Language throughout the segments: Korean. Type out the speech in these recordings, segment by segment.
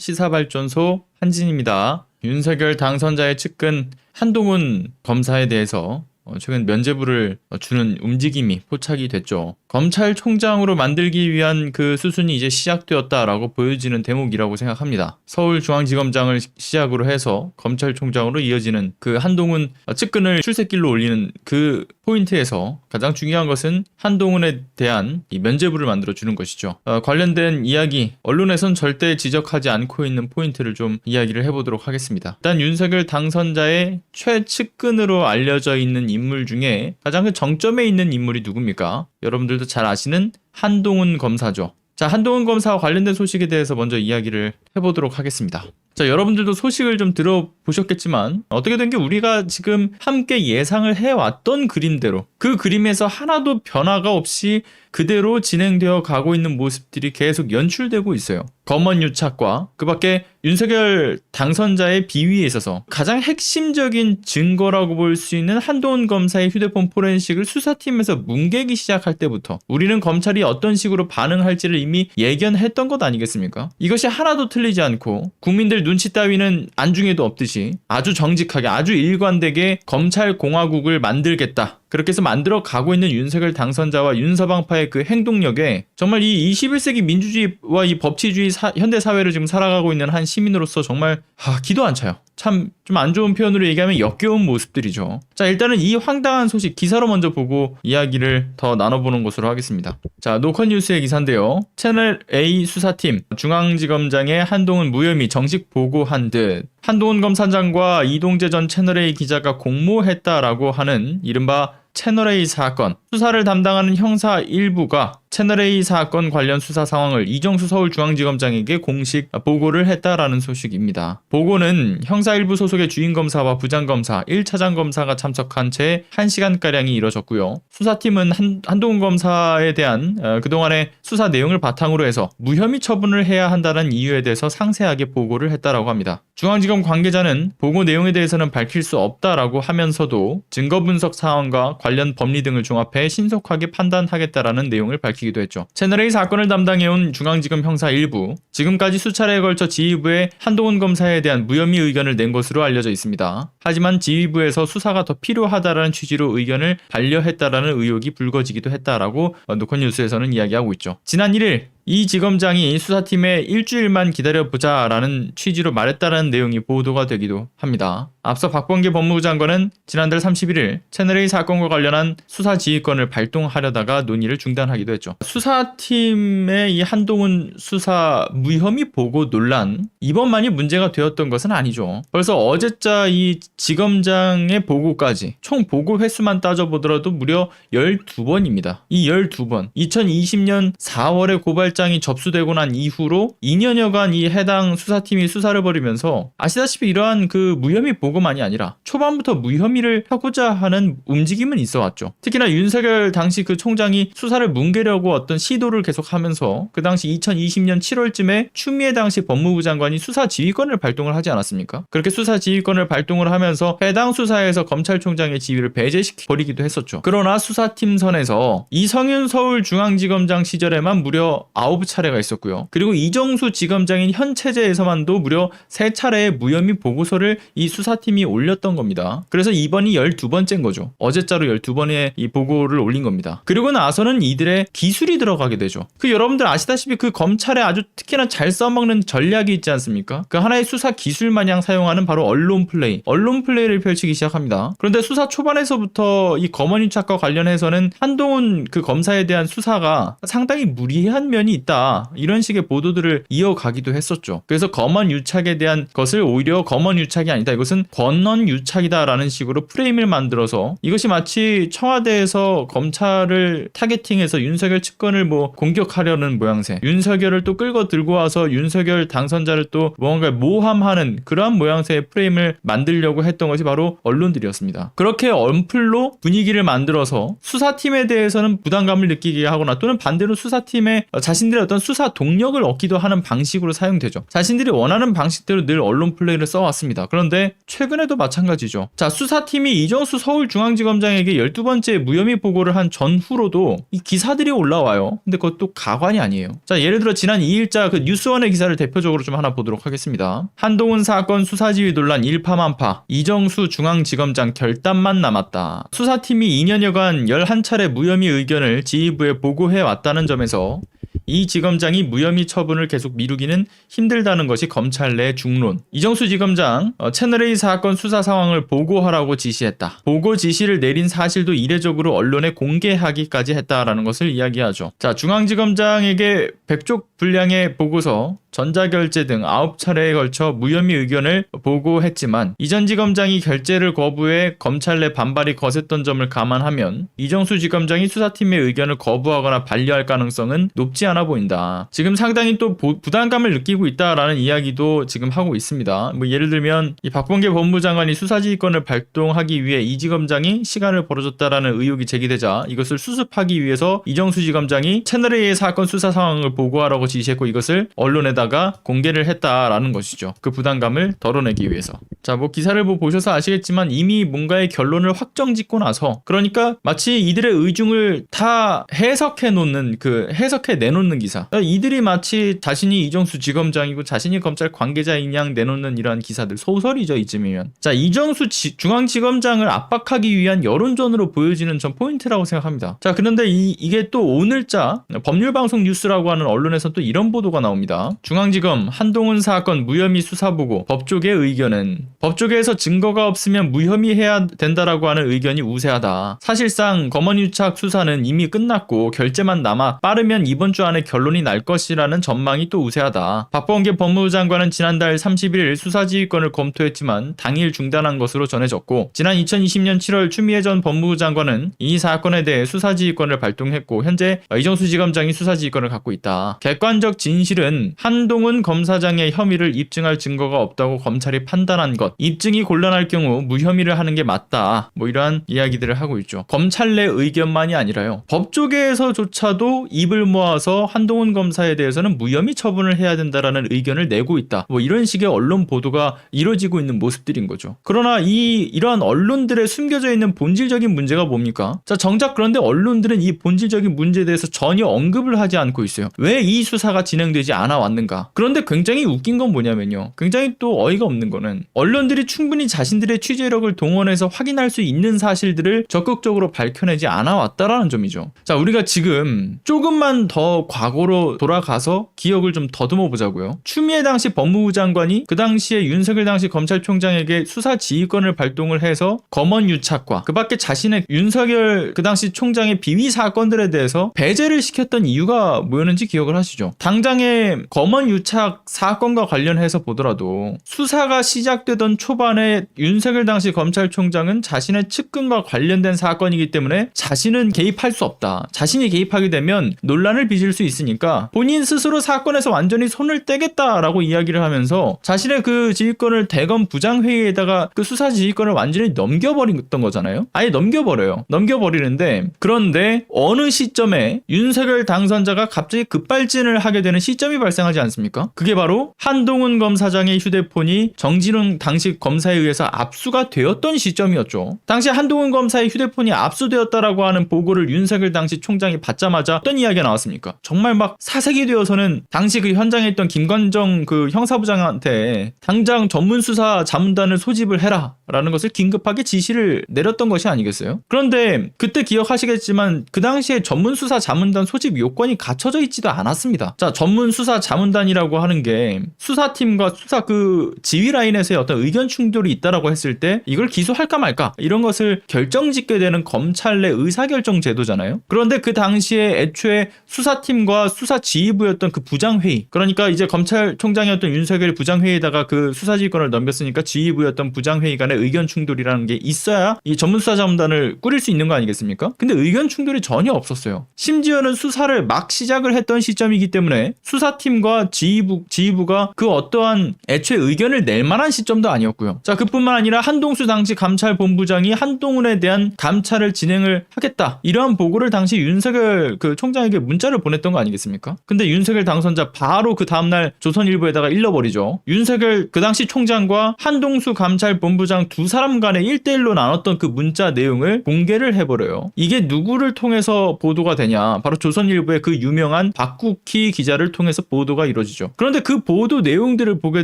시사발전소 한진입니다. 윤석열 당선자의 측근 한동훈 검사에 대해서 최근 면죄부를 주는 움직임이 포착이 됐죠. 검찰총장으로 만들기 위한 그 수순이 이제 시작되었다라고 보여지는 대목이라고 생각합니다. 서울중앙지검장을 시작으로 해서 검찰총장으로 이어지는 그 한동훈 측근을 출세길로 올리는 그 포인트에서 가장 중요한 것은 한동훈에 대한 이 면죄부를 만들어 주는 것이죠. 관련된 이야기, 언론에선 절대 지적하지 않고 있는 포인트를 좀 이야기를 해보도록 하겠습니다. 일단 윤석열 당선자의 최측근으로 알려져 있는 인물 중에 가장 그 정점에 있는 인물이 누굽니까? 여러분들도 잘 아시는 한동훈 검사죠. 자, 한동훈 검사와 관련된 소식에 대해서 먼저 이야기를 해보도록 하겠습니다. 자, 여러분들도 소식을 좀 들어보셨겠지만 어떻게 된 게 우리가 지금 함께 예상을 해왔던 그림대로 그 그림에서 하나도 변화가 없이 그대로 진행되어 가고 있는 모습들이 계속 연출되고 있어요. 검언 유착과 그 밖에 윤석열 당선자의 비위에 있어서 가장 핵심적인 증거라고 볼 수 있는 한동훈 검사의 휴대폰 포렌식을 수사팀에서 뭉개기 시작할 때부터 우리는 검찰이 어떤 식으로 반응할지를 이미 예견했던 것 아니겠습니까? 이것이 하나도 틀리지 않고 국민들 눈치 따위는 안중에도 없듯이 아주 정직하게 아주 일관되게 검찰공화국을 만들겠다. 그렇게 해서 만들어 가고 있는 윤석열 당선자와 윤서방파의 그 행동력에 정말 이 21세기 민주주의와 이 법치주의 현대 사회를 지금 살아가고 있는 한 시민으로서 정말 기도 안 차요. 참 좀 안 좋은 표현으로 얘기하면 역겨운 모습들이죠. 자, 일단은 이 황당한 소식 기사로 먼저 보고 이야기를 더 나눠보는 것으로 하겠습니다. 자, 노컷뉴스의 기사인데요. 채널A 수사팀 중앙지검장의 한동훈 무혐의 정식 보고한 듯 한동훈 검사장과 이동재 전 채널A 기자가 공모했다라고 하는 이른바 채널A 사건 수사를 담당하는 형사 1부가 채널A 사건 관련 수사 상황을 이정수 서울중앙지검장에게 공식 보고를 했다라는 소식입니다. 보고는 형사 1부 소속의 주임검사와 부장검사, 1차장 검사가 참석한 채 1시간가량이 이뤄졌고요. 수사팀은 한동훈 검사에 대한 그동안의 수사 내용을 바탕으로 해서 무혐의 처분을 해야 한다는 이유에 대해서 상세하게 보고를 했다라고 합니다. 중앙지검 관계자는 보고 내용에 대해서는 밝힐 수 없다라고 하면서도 증거 분석 사항과 관련 법리 등을 종합해 신속하게 판단하겠다라는 내용을 밝히기도 했죠. 채널A 사건을 담당해온 중앙지검 형사 1부, 지금까지 수차례에 걸쳐 지휘부에 한동훈 검사에 대한 무혐의 의견을 낸 것으로 알려져 있습니다. 하지만 지휘부에서 수사가 더 필요하다라는 취지로 의견을 반려했다라는 의혹이 불거지기도 했다라고 노컷뉴스에서는 이야기하고 있죠. 지난 1일 이 지검장이 수사팀에 일주일만 기다려보자라는 취지로 말했다는 내용이 보도가 되기도 합니다. 앞서 박범계 법무부 장관은 지난달 31일 채널A 사건과 관련한 수사 지휘권을 발동하려다가 논의를 중단하기도 했죠. 수사팀의 이 한동훈 수사 무혐의 보고 논란, 이번만이 문제가 되었던 것은 아니죠. 벌써 어제자 이 지검장의 보고까지 총 보고 횟수만 따져보더라도 무려 12번입니다. 이 12번, 2020년 4월에 고발장이 접수되고 난 이후로 2년여간 이 해당 수사팀이 수사를 벌이면서 아시다시피 이러한 그 무혐의 보고만이 아니라 초반부터 무혐의를 하고자 하는 움직임은 있어 왔죠. 특히나 윤석열 당시 그 총장이 수사를 뭉개려고 어떤 시도를 계속하면서 그 당시 2020년 7월쯤에 추미애 당시 법무부 장관이 수사 지휘권을 발동을 하지 않았습니까? 그렇게 수사 지휘권을 발동을 하면서 해당 수사에서 검찰총장의 지위를 배제시켜 버리기도 했었죠. 그러나 수사팀 선에서 이성윤 서울중앙지검장 시절에만 무려 9차례가 있었고요. 그리고 이정수 지검장인 현 체제에서만도 무려 3차례의 무혐의 보고서를 이 수사팀이 올렸던 겁니다. 그래서 이번이 12번째인 거죠. 어제자로 12번의 이 보고를 올린 겁니다. 그리고 나서는 이들의 기술이 들어가게 되죠. 여러분들 아시다시피 그 검찰에 아주 특히나 잘 써먹는 전략이 있지 않습니까? 그 하나의 수사 기술 마냥 사용하는 바로 언론 플레이를 펼치기 시작합니다. 그런데 수사 초반에서부터 이 검언유착과 관련해서는 한동훈 그 검사에 대한 수사가 상당히 무리한 면이 있다, 이런 식의 보도들을 이어가기도 했었죠. 그래서 검언유착에 대한 것을 오히려 검언유착이 아니다, 이것은 권언유착이다라는 식으로 프레임을 만들어서 이것이 마치 청와대에서 검찰을 타겟팅해서 윤석열 측근을 공격하려는 모양새, 윤석열을 또 끌고 들고 와서 윤석열 당선자를 또 뭔가 모함하는 그러한 모양새의 프레임을 만들려고 했던 것이 바로 언론들이었습니다. 그렇게 언플로 분위기를 만들어서 수사팀에 대해서는 부담감을 느끼게 하거나 또는 반대로 수사팀에 자신들 자신들의 어떤 수사 동력을 얻기도 하는 방식으로 사용되죠. 자신들이 원하는 방식대로 늘 언론 플레이를 써왔습니다. 그런데 최근에도 마찬가지죠. 자, 수사팀이 이정수 서울중앙지검장에게 12번째 무혐의 보고를 한 전후로도 이 기사들이 올라와요. 근데 그것도 가관이 아니에요. 자, 예를 들어 지난 2일자 그 뉴스원의 기사를 대표적으로 좀 하나 보도록 하겠습니다. 한동훈 사건 수사지휘 논란 일파만파, 이정수 중앙지검장 결단만 남았다. 수사팀이 2년여간 11차례 무혐의 의견을 지휘부에 보고해 왔다는 점에서 이 지검장이 무혐의 처분을 계속 미루기는 힘들다는 것이 검찰 내 중론. 이정수 지검장 채널A 사건 수사 상황을 보고하라고 지시했다. 보고 지시를 내린 사실도 이례적으로 언론에 공개하기까지 했다라는 것을 이야기하죠. 자, 중앙지검장에게 100쪽 분량의 보고서, 전자결제 등 9차례에 걸쳐 무혐의 의견을 보고했지만 이전 지검장이 결재를 거부해 검찰 내 반발이 거셌던 점을 감안하면 이정수 지검장이 수사팀의 의견을 거부하거나 반려할 가능성은 높지 않아 보인다. 지금 상당히 또 부담감을 느끼고 있다라는 이야기도 지금 하고 있습니다. 뭐 예를 들면 이 박범계 법무장관이 수사지휘권을 발동하기 위해 이 지검장이 시간을 벌어줬다라는 의혹이 제기되자 이것을 수습하기 위해서 이정수 지검장이 채널A의 사건 수사 상황을 보고하라고 지시했고 이것을 언론에다가 공개를 했다라는 것이죠. 그 부담감을 덜어내기 위해서. 자, 뭐 기사를 보셔서 아시겠지만 이미 뭔가의 결론을 확정짓고 나서, 그러니까 마치 이들의 의중을 다 해석해 내놓는 기사. 이들이 마치 자신이 이정수 지검장이고 자신이 검찰 관계자인 양 내놓는 이러한 기사들, 소설이죠, 이쯤이면. 자, 이정수 중앙지검장을 압박하기 위한 여론전으로 보여지는 전 포인트라고 생각합니다. 자, 그런데 이게 또 오늘자 법률방송 뉴스라고 하는 언론에서 또 이런 보도가 나옵니다. 중앙지검 한동훈 사건 무혐의 수사보고, 법조계 의견은 법조계에서 증거가 없으면 무혐의해야 된다라고 하는 의견이 우세하다. 사실상 검언유착 수사는 이미 끝났고 결재만 남아 빠르면 이번 주 안에 결론이 날 것이라는 전망이 또 우세하다. 박범계 법무부 장관은 지난달 31일 수사지휘권을 검토했지만 당일 중단한 것으로 전해졌고, 지난 2020년 7월 추미애 전 법무부 장관은 이 사건에 대해 수사지휘권을 발동했고 현재 이정수 지검장이 수사지휘권을 갖고 있다. 객관적 진실은 한동훈 검사장의 혐의를 입증할 증거가 없다고 검찰이 판단한 것, 입증이 곤란할 경우 무혐의를 하는 게 맞다. 뭐 이러한 이야기들을 하고 있죠. 검찰 내 의견만이 아니라요, 법조계에서조차도 입을 모아서 한동훈 검사에 대해서는 무혐의 처분을 해야 된다라는 의견을 내고 있다. 뭐 이런 식의 언론 보도가 이루어지고 있는 모습들인 거죠. 그러나 이러한 언론들의 숨겨져 있는 본질적인 문제가 뭡니까? 자, 정작 그런데 언론들은 이 본질적인 문제에 대해서 전혀 언급을 하지 않고 있어요. 왜 이 수사가 진행되지 않아 왔는가? 그런데 굉장히 웃긴 건 뭐냐면요, 굉장히 또 어이가 없는 거는 언론들이 충분히 자신들의 취재력을 동원해서 확인할 수 있는 사실들을 적극적으로 밝혀내지 않아 왔다라는 점이죠. 자, 우리가 지금 조금만 더 과거로 돌아가서 기억을 좀 더듬어 보자고요. 추미애 당시 법무부 장관이 그 당시에 윤석열 당시 검찰총장에게 수사지휘권을 발동을 해서 검언유착과 그 밖에 자신의 윤석열 그 당시 총장의 비위 사건들에 대해서 배제를 시켰던 이유가 뭐였는지 기억을 하시죠? 당장의 검언유착 사건과 관련해서 보더라도 수사가 시작되던 초반에 윤석열 당시 검찰총장은 자신의 측근과 관련된 사건이기 때문에 자신은 개입할 수 없다. 자신이 개입하게 되면 논란을 빚을 수 있으니까 본인 스스로 사건에서 완전히 손을 떼겠다라고 이야기를 하면서 자신의 그 지휘권을 대검 부장회의에다가 그 수사 지휘권을 완전히 넘겨버렸던 거잖아요. 아예 넘겨버리는데, 그런데 어느 시점에 윤석열 당선자가 갑자기 급발진을 하게 되는 시점이 발생하지 않습니까? 그게 바로 한동훈 검사장의 휴대폰이 정진웅 당시 검사에 의해서 압수가 되었던 시점이었죠. 당시 한동훈 검사의 휴대폰이 압수되었다라고 하는 보고를 윤석열 당시 총장이 받자마자 어떤 이야기가 나왔습니까? 정말 막 사색이 되어서는 당시 그 현장에 있던 김관정 그 형사부장한테 당장 전문수사 자문단을 소집을 해라 라는 것을 긴급하게 지시를 내렸던 것이 아니겠어요? 그런데 그때 기억하시겠지만 그 당시에 전문수사 자문단 소집 요건이 갖춰져 있지도 않았습니다. 자, 전문수사 자문단이라고 하는 게 수사팀과 수사 그 지휘 라인에서의 어떤 의견 충돌이 있다라고 했을 때 이걸 기소할까 말까 이런 것을 결정짓게 되는 검찰 내 의사결정 제도잖아요. 그런데 그 당시에 애초에 수사팀과 수사지휘부였던 그 부장회의, 그러니까 이제 검찰총장이었던 윤석열 부장회의에다가 그 수사지휘권을 넘겼으니까 지휘부였던 부장회의 간의 의견 충돌이라는 게 있어야 이 전문수사자문단을 꾸릴 수 있는 거 아니겠습니까? 근데 의견 충돌이 전혀 없었어요. 심지어는 수사를 막 시작을 했던 시점이기 때문에 수사팀과 지휘부가 그 어떠한 애초에 의견을 낼 만한 시점도 아니었고요. 자, 그뿐만 아니라 한동수 당시 감찰본부장이 한동훈에 대한 감찰을 진행을 하겠다, 이러한 보고를 당시 윤석열 그 총장에게 문자를 보냈던 됐던 거 아니겠습니까? 근데 윤석열 당선자 바로 그 다음날 조선일보에다가 일러버리죠. 윤석열 그 당시 총장과 한동수 감찰본부장 두 사람 간에 1대1로 나눴던 그 문자 내용을 공개를 해버려요. 이게 누구를 통해서 보도가 되냐? 바로 조선일보의 그 유명한 박국희 기자를 통해서 보도가 이루어지죠. 그런데 그 보도 내용들을 보게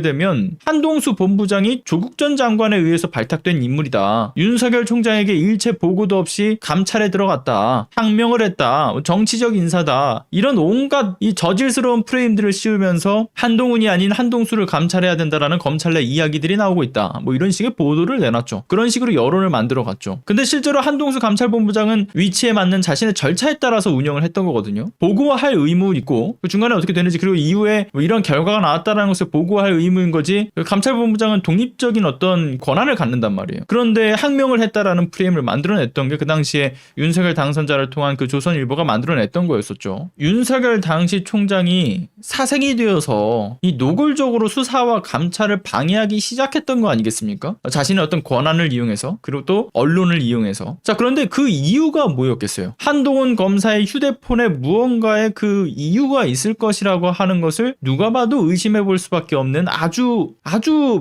되면 한동수 본부장이 조국 전 장관에 의해서 발탁된 인물이다. 윤석열 총장에게 일체 보고도 없이 감찰에 들어갔다. 항명을 했다. 정치적 인사다. 이런 온갖 이 저질스러운 프레임들을 씌우면서 한동훈이 아닌 한동수를 감찰해야 된다라는 검찰 내 이야기들이 나오고 있다. 뭐 이런 식의 보도를 내놨죠. 그런 식으로 여론을 만들어갔죠. 근데 실제로 한동수 감찰본부장은 위치에 맞는 자신의 절차에 따라서 운영을 했던 거거든요. 보고할 의무 있고 그 중간에 어떻게 되는지 그리고 이후에 뭐 이런 결과가 나왔다는 것을 보고할 의무인 거지 감찰본부장은 독립적인 어떤 권한을 갖는단 말이에요. 그런데 항명을 했다라는 프레임을 만들어냈던 게 그 당시에 윤석열 당선자를 통한 그 조선일보가 만들어냈던 거였었죠. 윤석열 당시 총장이 사생이 되어서 이 노골적으로 수사와 감찰을 방해하기 시작했던 거 아니겠습니까? 자신의 어떤 권한을 이용해서 그리고 또 언론을 이용해서. 자, 그런데 그 이유가 뭐였겠어요? 한동훈 검사의 휴대폰에 무언가의 그 이유가 있을 것이라고 하는 것을 누가 봐도 의심해 볼 수밖에 없는 아주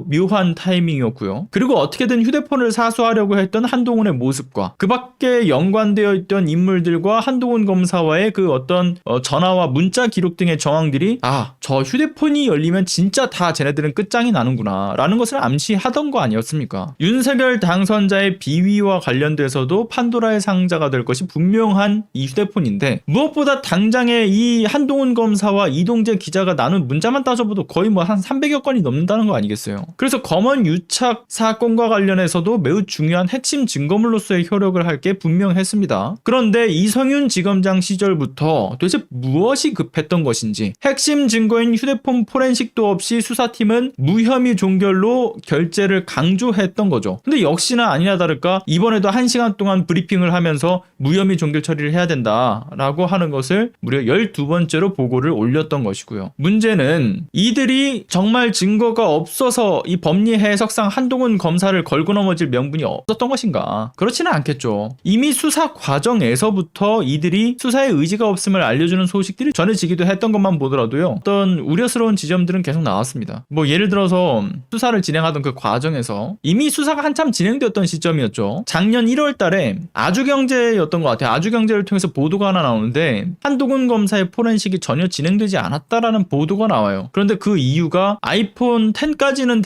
묘한 타이밍이었고요. 그리고 어떻게든 휴대폰을 사수하려고 했던 한동훈의 모습과 그 밖에 연관되어 있던 인물들과 한동훈 검사와의 그 어떤 전화와 문자 기록 등의 정황들이 저 휴대폰이 열리면 진짜 다 쟤네들은 끝장이 나는구나 라는 것을 암시하던 거 아니었습니까? 윤석열 당선자의 비위와 관련돼서도 판도라의 상자가 될 것이 분명한 이 휴대폰인데 무엇보다 당장에 이 한동훈 검사와 이동재 기자가 나눈 문자만 따져봐도 거의 뭐 한 300여 건이 넘는다는 거 아니겠어요? 그래서 검언 유착 사건과 관련해서도 매우 중요한 핵심 증거물로서의 효력을 할 게 분명했습니다. 그런데 이성윤 지검장 시절부터 도대체 무엇이 급했던 것인지 핵심 증거인 휴대폰 포렌식도 없이 수사팀은 무혐의 종결로 결재를 강조했던 거죠. 근데 역시나 아니나 다를까 이번에도 1시간 동안 브리핑을 하면서 무혐의 종결 처리를 해야 된다라고 하는 것을 무려 12번째로 보고를 올렸던 것이고요. 문제는 이들이 정말 증거가 없어서 이 법리 해석상 한동훈 검사를 걸고 넘어질 명분이 없었던 것인가? 그렇지는 않겠죠. 이미 수사 과정에서부터 이들이 수사에 의지가 없음을 알려주는 소식들이 전해지기도 했던 것만 보더라도요. 어떤 우려스러운 지점들은 계속 나왔습니다. 뭐 예를 들어서 수사를 진행하던 그 과정에서 이미 수사가 한참 진행되었던 시점이었죠. 작년 1월 달에 아주경제였던 것 같아요. 아주경제를 통해서 보도가 하나 나오는데 한동훈 검사의 포렌식이 전혀 진행되지 않았다라는 보도가 나와요. 그런데 그 이유가 아이폰 10까지는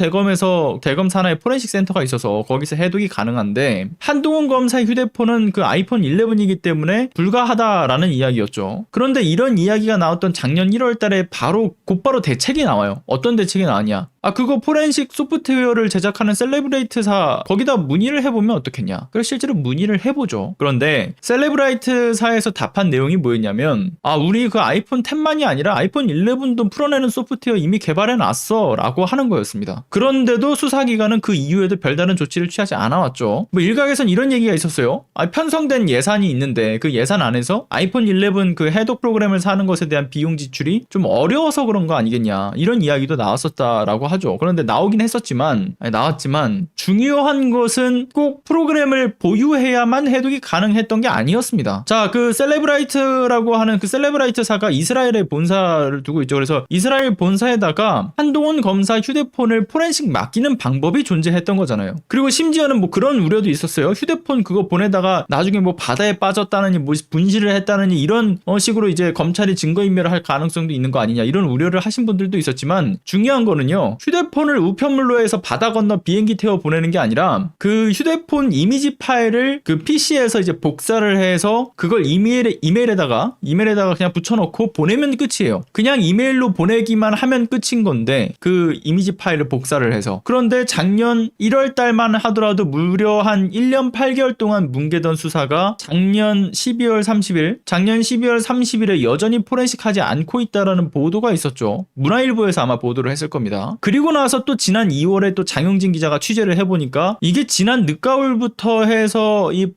대검 산하의 포렌식 센터가 있어서 거기서 해독이 가능한데 한동훈 검사의 휴대폰은 그 아이폰 11이기 때문에 불가하다라는 이야기였죠. 그런데 이런 이야기가 나왔던 작년 1월 달에 곧바로 대책이 나와요. 어떤 대책이 나왔냐? 그거 포렌식 소프트웨어를 제작하는 셀레브레이트사 거기다 문의를 해보면 어떻겠냐? 그래서 실제로 문의를 해보죠. 그런데 셀레브레이트사에서 답한 내용이 뭐였냐면 우리 그 아이폰 10만이 아니라 아이폰 11도 풀어내는 소프트웨어 이미 개발해놨어 라고 하는 거였습니다. 그런데도 수사기관은 그 이후에도 별다른 조치를 취하지 않아왔죠. 뭐 일각에선 이런 얘기가 있었어요. 편성된 예산이 있는데 그 예산 안에서 아이폰 11 그 해독 프로그램을 사는 것에 대한 비용 지출이 좀 어려워서 그런 거 아니겠냐 이런 이야기도 나왔었다라고 하죠. 그런데 나왔지만 중요한 것은 꼭 프로그램을 보유해야만 해독이 가능했던 게 아니었습니다. 자, 그 셀레브라이트라고 하는 그 셀레브라이트사가 이스라엘에 본사를 두고 있죠. 그래서 이스라엘 본사에다가 한동훈 검사 휴대폰을 포렌식 맡기는 방법이 존재했던 거잖아요. 그리고 심지어는 뭐 그런 우려도 있었어요. 휴대폰 그거 보내다가 나중에 뭐 바다에 빠졌다느니 뭐 분실을 했다느니 이런 식으로 이제 검찰이 증거인멸을 할 가능성도 있는 거 아니냐 이런 우려를 하신 분들도 있었지만 중요한 거는요. 휴대폰을 우편물로 해서 바다 건너 비행기 태워 보내는 게 아니라 그 휴대폰 이미지 파일을 그 PC에서 이제 복사를 해서 그걸 이메일에다가 그냥 붙여놓고 보내면 끝이에요. 그냥 이메일로 보내기만 하면 끝인 건데 그 이미지 파일을 복사를 해서. 그런데 작년 1월 달만 하더라도 무려 한 1년 8개월 동안 뭉개던 수사가 작년 12월 30일에 여전히 포렌식하지 않고 있다라는 보도가 있었죠. 문화일보에서 아마 보도를 했을 겁니다. 그리고 나서 또 지난 2월에 또 장영진 기자가 취재를 해보니까 이게 지난 늦가을부터 해서 이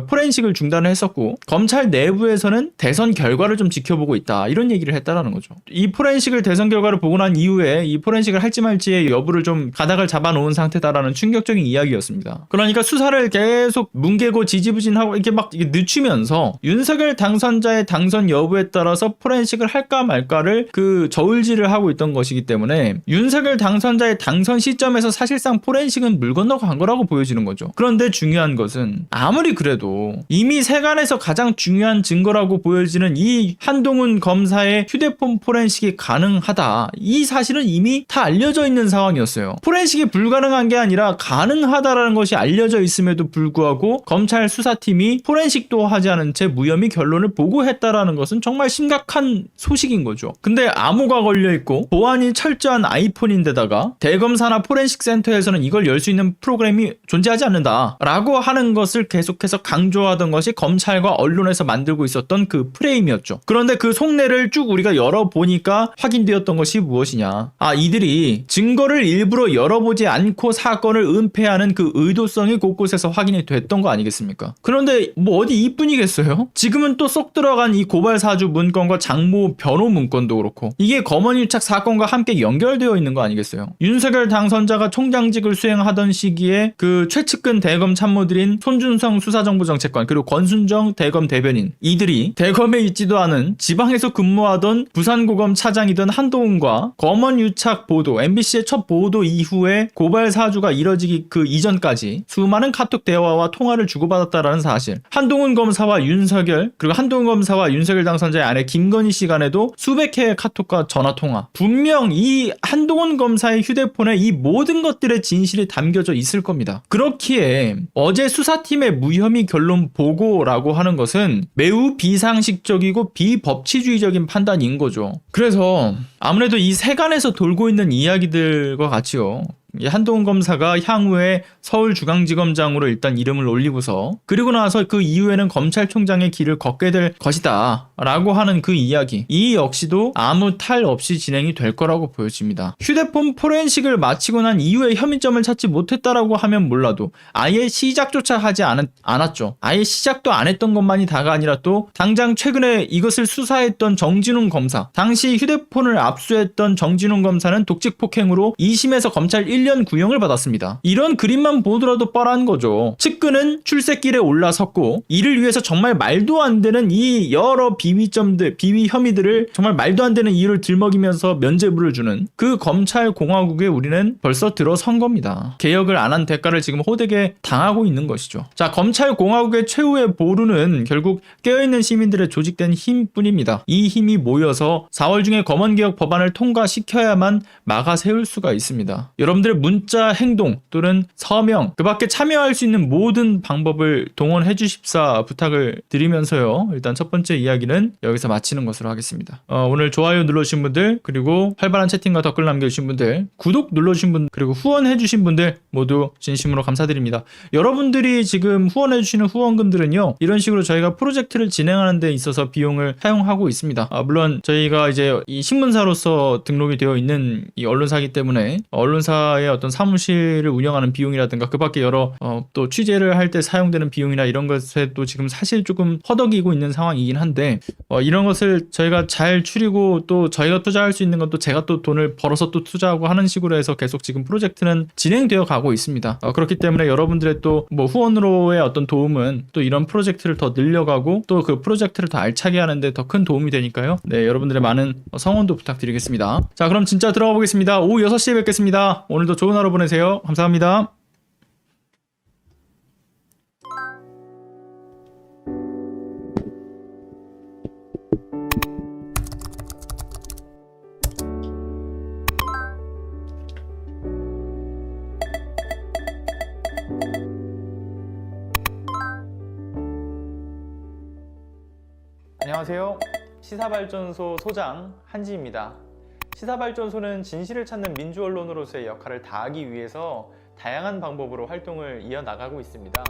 포렌식을 중단을 했었고 검찰 내부에서는 대선 결과를 좀 지켜보고 있다 이런 얘기를 했다라는 거죠. 이 포렌식을 대선 결과를 보고 난 이후에 이 포렌식을 할지 말지의 여부를 좀 가닥을 잡아놓은 상태다라는 충격적인 이야기였습니다. 그러니까 수사를 계속 뭉개고 지지부진하고 이렇게 막 늦추면서 윤석열 당선자의 당선 여부 여부에 따라서 포렌식을 할까 말까를 그 저울질을 하고 있던 것이기 때문에 윤석열 당선자의 당선 시점에서 사실상 포렌식은 물 건너 간 거라고 보여지는 거죠. 그런데 중요한 것은 아무리 그래도 이미 세간에서 가장 중요한 증거라고 보여지는 이 한동훈 검사의 휴대폰 포렌식이 가능하다. 이 사실은 이미 다 알려져 있는 상황이었어요. 포렌식이 불가능한 게 아니라 가능하다라는 것이 알려져 있음에도 불구하고 검찰 수사팀이 포렌식도 하지 않은 채 무혐의 결론을 보고했다라는 것은 정말 심각한 소식인 거죠. 근데 암호가 걸려있고 보안이 철저한 아이폰인데다가 대검사나 포렌식 센터에서는 이걸 열 수 있는 프로그램이 존재하지 않는다 라고 하는 것을 계속해서 강조하던 것이 검찰과 언론에서 만들고 있었던 그 프레임이었죠. 그런데 그 속내를 쭉 우리가 열어보니까 확인되었던 것이 무엇이냐, 이들이 증거를 일부러 열어보지 않고 사건을 은폐하는 그 의도성이 곳곳에서 확인이 됐던 거 아니겠습니까? 그런데 뭐 어디 이뿐이겠어요? 지금은 또 쏙 들어간 이 고발사주 문건과 장모 변호 문건도 그렇고 이게 검언유착 사건과 함께 연결되어 있는 거 아니겠어요? 윤석열 당선자가 총장직을 수행하던 시기에 그 최측근 대검 참모들인 손준성 수사정보정책관 그리고 권순정 대검 대변인, 이들이 대검에 있지도 않은 지방에서 근무하던 부산고검 차장이던 한동훈과 검언유착 보도, MBC의 첫 보도 이후에 고발사주가 이뤄지기 그 이전까지 수많은 카톡 대화와 통화를 주고받았다라는 사실, 한동훈 검사와 윤석열 그리고 한동훈 검사와 윤석열 당선자의 아내 김건희 씨 간에도 수백 회의 카톡과 전화통화, 분명 이 한동훈 검사의 휴대폰에 이 모든 것들의 진실이 담겨져 있을 겁니다. 그렇기에 어제 수사팀의 무혐의 결론 보고라고 하는 것은 매우 비상식적이고 비법치주의적인 판단인 거죠. 그래서 아무래도 이 세간에서 돌고 있는 이야기들과 같이요, 이 한동훈 검사가 향후에 서울중앙지검장으로 일단 이름을 올리고서 그리고 나서 그 이후에는 검찰총장의 길을 걷게 될 것이다 라고 하는 그 이야기, 이 역시도 아무 탈 없이 진행이 될 거라고 보여집니다. 휴대폰 포렌식을 마치고 난 이후에 혐의점을 찾지 못했다라고 하면 몰라도 아예 시작조차 하지 않았죠. 아예 시작도 안 했던 것만이 다가 아니라 또 당장 최근에 이것을 수사했던 정진웅 검사, 당시 휴대폰을 압수했던 정진웅 검사는 독직폭행으로 2심에서 검찰 1년 구형을 받았습니다. 이런 그림만 보더라도 뻔한 거죠. 측근은 출세길에 올라섰고 이를 위해서 정말 말도 안 되는 이 여러 비위점들, 비위 혐의들을 정말 말도 안 되는 이유를 들먹이면서 면죄부를 주는 그 검찰 공화국에 우리는 벌써 들어선 겁니다. 개혁을 안 한 대가를 지금 호되게 당하고 있는 것이죠. 자, 검찰 공화국의 최후의 보루는 결국 깨어있는 시민들의 조직된 힘뿐입니다. 이 힘이 모여서 4월 중에 검언개혁 법안을 통과시켜야만 막아 세울 수가 있습니다. 여러분들의 문자, 행동 또는 서명, 그 밖에 참여할 수 있는 모든 방법을 동원해 주십사 부탁을 드리면서요, 일단 첫 번째 이야기는 여기서 마치는 것으로 하겠습니다. 오늘 좋아요 눌러주신 분들, 그리고 활발한 채팅과 댓글 남겨주신 분들, 구독 눌러주신 분들, 그리고 후원해 주신 분들 모두 진심으로 감사드립니다. 여러분들이 지금 후원해 주시는 후원금들은요, 이런 식으로 저희가 프로젝트를 진행하는 데 있어서 비용을 사용하고 있습니다. 물론 저희가 이제 이 신문사로서 등록이 되어 있는 이 언론사이기 때문에 언론사의 어떤 사무실을 운영하는 비용이라든가 그 밖에 여러 또 취재를 할 때 사용되는 비용이나 이런 것에 또 지금 사실 조금 허덕이고 있는 상황이긴 한데, 이런 것을 저희가 잘 추리고 또 저희가 투자할 수 있는 건 또 제가 또 돈을 벌어서 또 투자하고 하는 식으로 해서 계속 지금 프로젝트는 진행되어 가고 있습니다. 그렇기 때문에 여러분들의 또 뭐 후원으로의 어떤 도움은 또 이런 프로젝트를 더 늘려가고 또 그 프로젝트를 더 알차게 하는데 더 큰 도움이 되니까요. 네, 여러분들의 많은 성원도 부탁드리겠습니다. 자, 그럼 진짜 들어가 보겠습니다. 오후 6시에 뵙겠습니다. 오늘도 좋은 하루 보내세요. 감사합니다. 안녕하세요. 시사발전소 소장 한지입니다. 시사발전소는 진실을 찾는 민주언론으로서의 역할을 다하기 위해서 다양한 방법으로 활동을 이어나가고 있습니다.